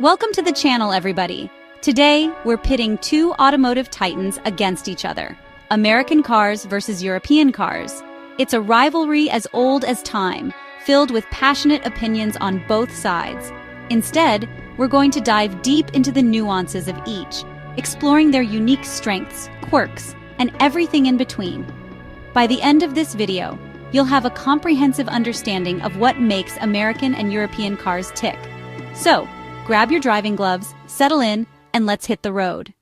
Welcome to the channel, everybody. Today, we're pitting two automotive titans against each other. American cars versus European cars. It's a rivalry as old as time, filled with passionate opinions on both sides. Instead, we're going to dive deep into the nuances of each, exploring their unique strengths, quirks, and everything in between. By the end of this video, you'll have a comprehensive understanding of what makes American and European cars tick. So, grab your driving gloves, settle in, and let's hit the road.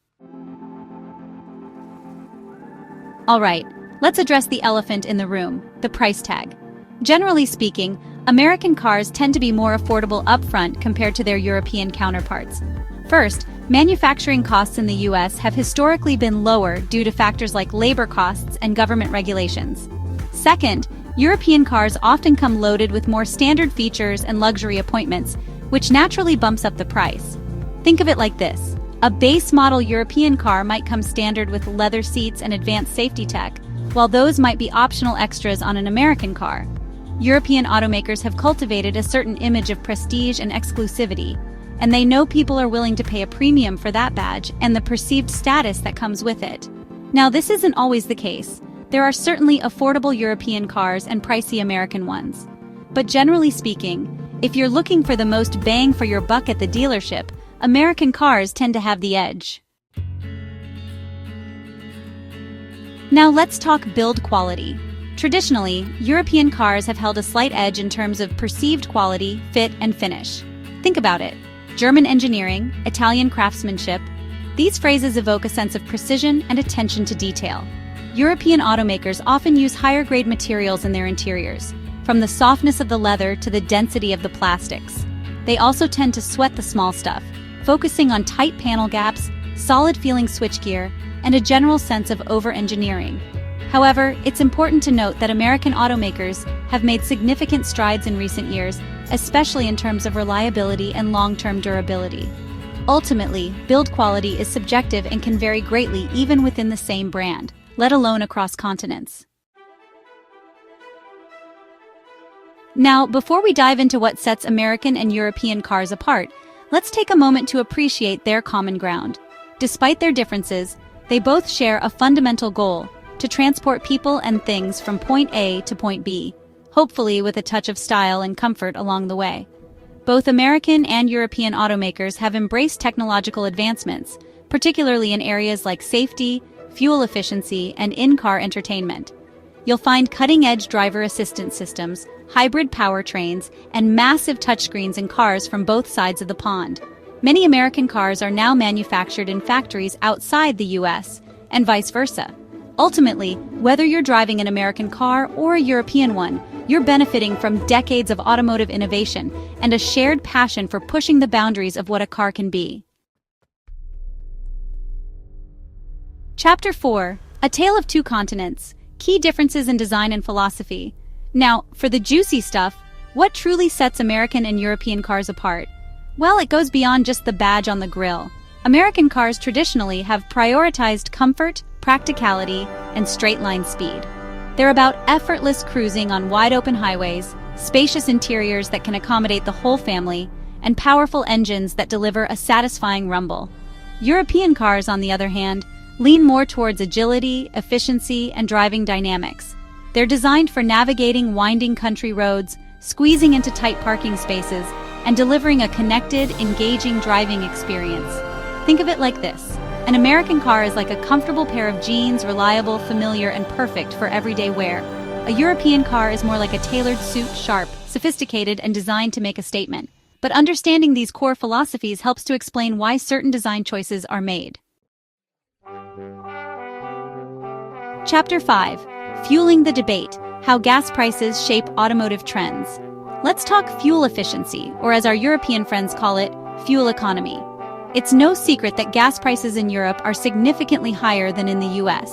All right, let's address the elephant in the room, the price tag. Generally speaking, American cars tend to be more affordable upfront compared to their European counterparts. First, manufacturing costs in the US have historically been lower due to factors like labor costs and government regulations. Second, European cars often come loaded with more standard features and luxury appointments, which naturally bumps up the price. Think of it like this. A base model European car might come standard with leather seats and advanced safety tech, while those might be optional extras on an American car. European automakers have cultivated a certain image of prestige and exclusivity, and they know people are willing to pay a premium for that badge and the perceived status that comes with it. Now, this isn't always the case. There are certainly affordable European cars and pricey American ones. But generally speaking, if you're looking for the most bang for your buck at the dealership, American cars tend to have the edge. Now let's talk build quality. Traditionally, European cars have held a slight edge in terms of perceived quality, fit, and finish. Think about it. German engineering, Italian craftsmanship. These phrases evoke a sense of precision and attention to detail. European automakers often use higher-grade materials in their interiors, from the softness of the leather to the density of the plastics. They also tend to sweat the small stuff, focusing on tight panel gaps, solid-feeling switchgear, and a general sense of over-engineering. However, it's important to note that American automakers have made significant strides in recent years, especially in terms of reliability and long-term durability. Ultimately, build quality is subjective and can vary greatly even within the same brand, let alone across continents. Now, before we dive into what sets American and European cars apart, let's take a moment to appreciate their common ground. Despite their differences, they both share a fundamental goal: to transport people and things from point A to point B, hopefully with a touch of style and comfort along the way. Both American and European automakers have embraced technological advancements, particularly in areas like safety, fuel efficiency, and in-car entertainment. You'll find cutting-edge driver assistance systems, hybrid powertrains, and massive touchscreens in cars from both sides of the pond. Many American cars are now manufactured in factories outside the US, and vice versa. Ultimately, whether you're driving an American car or a European one, you're benefiting from decades of automotive innovation and a shared passion for pushing the boundaries of what a car can be. Chapter 4. A Tale of Two Continents. Key differences in design and philosophy. Now, for the juicy stuff, what truly sets American and European cars apart? Well, it goes beyond just the badge on the grille. American cars traditionally have prioritized comfort, practicality, and straight-line speed. They're about effortless cruising on wide-open highways, spacious interiors that can accommodate the whole family, and powerful engines that deliver a satisfying rumble. European cars, on the other hand, lean more towards agility, efficiency, and driving dynamics. They're designed for navigating winding country roads, squeezing into tight parking spaces, and delivering a connected, engaging driving experience. Think of it like this. An American car is like a comfortable pair of jeans, reliable, familiar, and perfect for everyday wear. A European car is more like a tailored suit, sharp, sophisticated, and designed to make a statement. But understanding these core philosophies helps to explain why certain design choices are made. Chapter 5. Fueling the Debate: How Gas Prices Shape Automotive Trends. Let's talk fuel efficiency, or as our European friends call it, fuel economy. It's no secret that gas prices in Europe are significantly higher than in the US.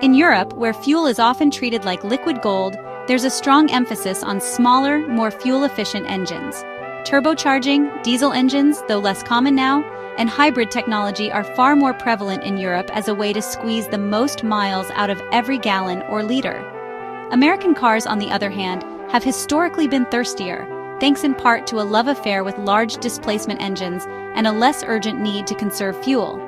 In Europe, where fuel is often treated like liquid gold, there's a strong emphasis on smaller, more fuel-efficient engines. Turbocharging, diesel engines, though less common now, and hybrid technology are far more prevalent in Europe as a way to squeeze the most miles out of every gallon or liter. American cars, on the other hand, have historically been thirstier, thanks in part to a love affair with large displacement engines and a less urgent need to conserve fuel.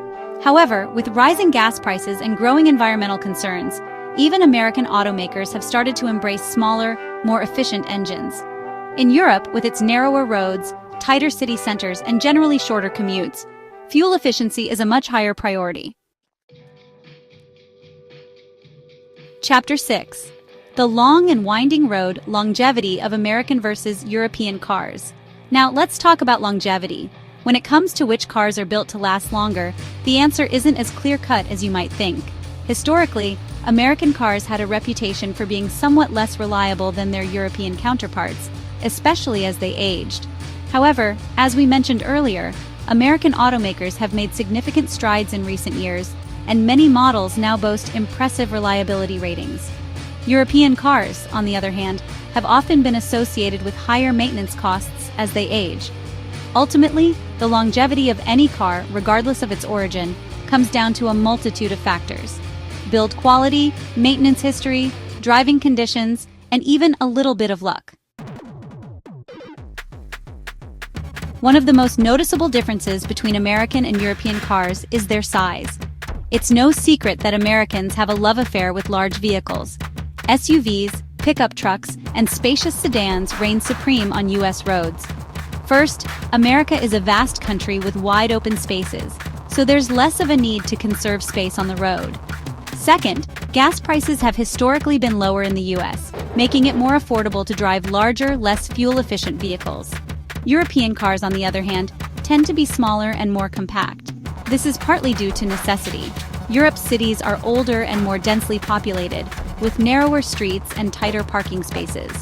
However, with rising gas prices and growing environmental concerns, even American automakers have started to embrace smaller, more efficient engines. In Europe, with its narrower roads, tighter city centers, and generally shorter commutes, fuel efficiency is a much higher priority. Chapter 6. The long and winding road longevity of American versus European cars. Now, let's talk about longevity. When it comes to which cars are built to last longer, the answer isn't as clear-cut as you might think. Historically, American cars had a reputation for being somewhat less reliable than their European counterparts, especially as they aged. However, as we mentioned earlier, American automakers have made significant strides in recent years, and many models now boast impressive reliability ratings. European cars, on the other hand, have often been associated with higher maintenance costs as they age. Ultimately, the longevity of any car, regardless of its origin, comes down to a multitude of factors: build quality, maintenance history, driving conditions, and even a little bit of luck. One of the most noticeable differences between American and European cars is their size. It's no secret that Americans have a love affair with large vehicles. SUVs, pickup trucks, and spacious sedans reign supreme on U.S. roads. First, America is a vast country with wide open spaces, so there's less of a need to conserve space on the road. Second, gas prices have historically been lower in the U.S., making it more affordable to drive larger, less fuel-efficient vehicles. European cars, on the other hand, tend to be smaller and more compact. This is partly due to necessity. Europe's cities are older and more densely populated, with narrower streets and tighter parking spaces.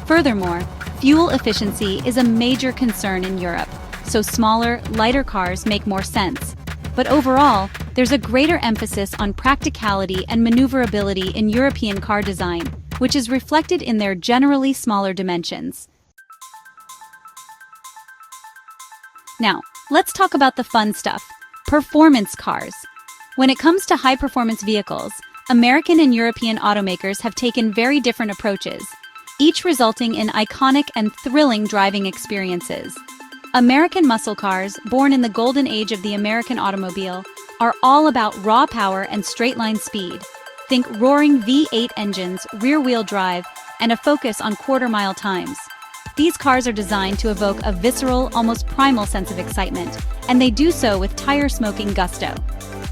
Furthermore, fuel efficiency is a major concern in Europe, so smaller, lighter cars make more sense. But overall, there's a greater emphasis on practicality and maneuverability in European car design, which is reflected in their generally smaller dimensions. Now, let's talk about the fun stuff: performance cars. When it comes to high-performance vehicles, American and European automakers have taken very different approaches, each resulting in iconic and thrilling driving experiences. American muscle cars, born in the golden age of the American automobile, are all about raw power and straight-line speed. Think roaring V8 engines, rear-wheel drive, and a focus on quarter-mile times. These cars are designed to evoke a visceral, almost primal sense of excitement, and they do so with tire-smoking gusto.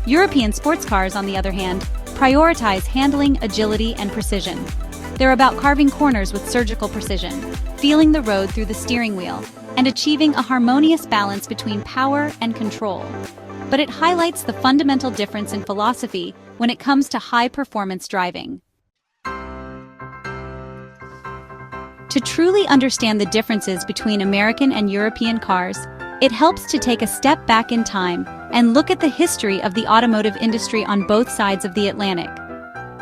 European sports cars, on the other hand, prioritize handling, agility, and precision. They're about carving corners with surgical precision, feeling the road through the steering wheel, and achieving a harmonious balance between power and control. But it highlights the fundamental difference in philosophy when it comes to high-performance driving. To truly understand the differences between American and European cars, it helps to take a step back in time and look at the history of the automotive industry on both sides of the Atlantic.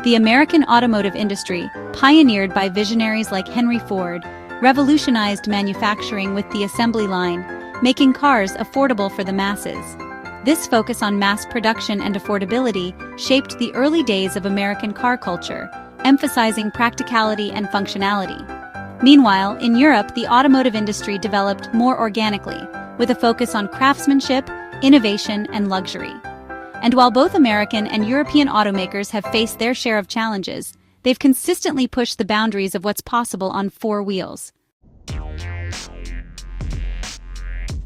The American automotive industry, pioneered by visionaries like Henry Ford, revolutionized manufacturing with the assembly line, making cars affordable for the masses. This focus on mass production and affordability shaped the early days of American car culture, emphasizing practicality and functionality. Meanwhile, in Europe, the automotive industry developed more organically, with a focus on craftsmanship, innovation, and luxury. And while both American and European automakers have faced their share of challenges, they've consistently pushed the boundaries of what's possible on four wheels.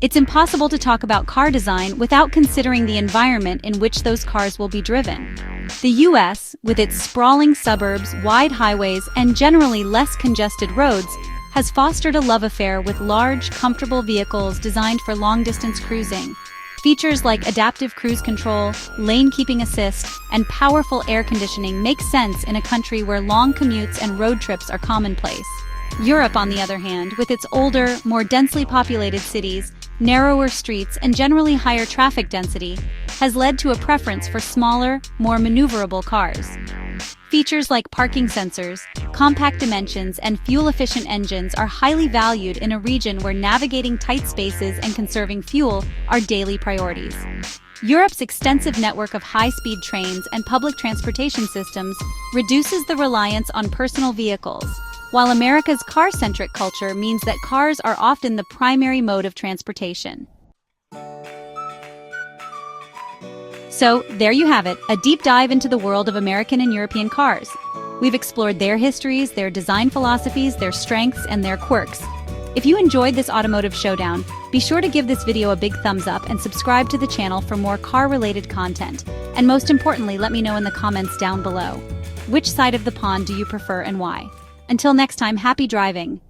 It's impossible to talk about car design without considering the environment in which those cars will be driven. The U.S., with its sprawling suburbs, wide highways, and generally less congested roads, has fostered a love affair with large, comfortable vehicles designed for long-distance cruising. Features like adaptive cruise control, lane-keeping assist, and powerful air conditioning make sense in a country where long commutes and road trips are commonplace. Europe, on the other hand, with its older, more densely populated cities, narrower streets, and generally higher traffic density, has led to a preference for smaller, more maneuverable cars. Features like parking sensors, compact dimensions, and fuel-efficient engines are highly valued in a region where navigating tight spaces and conserving fuel are daily priorities. Europe's extensive network of high-speed trains and public transportation systems reduces the reliance on personal vehicles, while America's car-centric culture means that cars are often the primary mode of transportation. So, there you have it, a deep dive into the world of American and European cars. We've explored their histories, their design philosophies, their strengths, and their quirks. If you enjoyed this automotive showdown, be sure to give this video a big thumbs up and subscribe to the channel for more car-related content. And most importantly, let me know in the comments down below. Which side of the pond do you prefer and why? Until next time, happy driving!